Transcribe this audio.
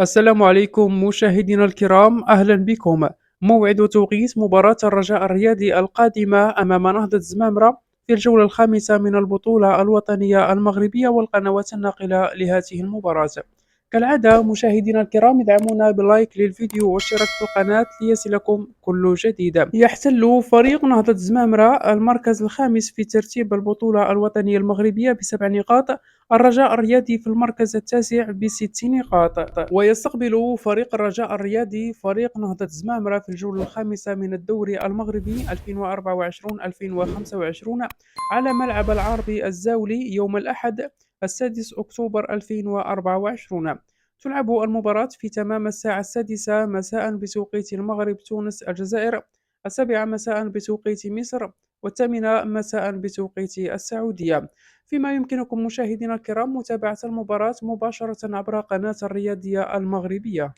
السلام عليكم مشاهدينا الكرام، أهلا بكم. موعد وتوقيت مباراة الرجاء الرياضي القادمة أمام نهضة زمامرة في الجولة الخامسة من البطولة الوطنية المغربية والقنوات الناقلة لهذه المباراة. كالعادة مشاهدينا الكرام، ادعمونا باللايك للفيديو والاشتراك في القناة ليصلكم كل جديد. يحتل فريق نهضة زمامرة المركز الخامس في ترتيب البطولة الوطنية المغربية ب7 نقاط، الرجاء الرياضي في المركز التاسع ب6 نقاط. ويستقبل فريق الرجاء الرياضي فريق نهضة زمامرة في الجولة الخامسة من الدوري المغربي 2024-2025 على ملعب العربي الزاولي يوم الأحد السادس أكتوبر 2024. تلعب المباراة في تمام الساعة السادسة مساء بتوقيت المغرب، تونس، الجزائر، 7 مساء بتوقيت مصر، والثامنة مساء بتوقيت السعودية. فيما يمكنكم مشاهدينا الكرام متابعة المباراة مباشرة عبر قناة الرياضية المغربية.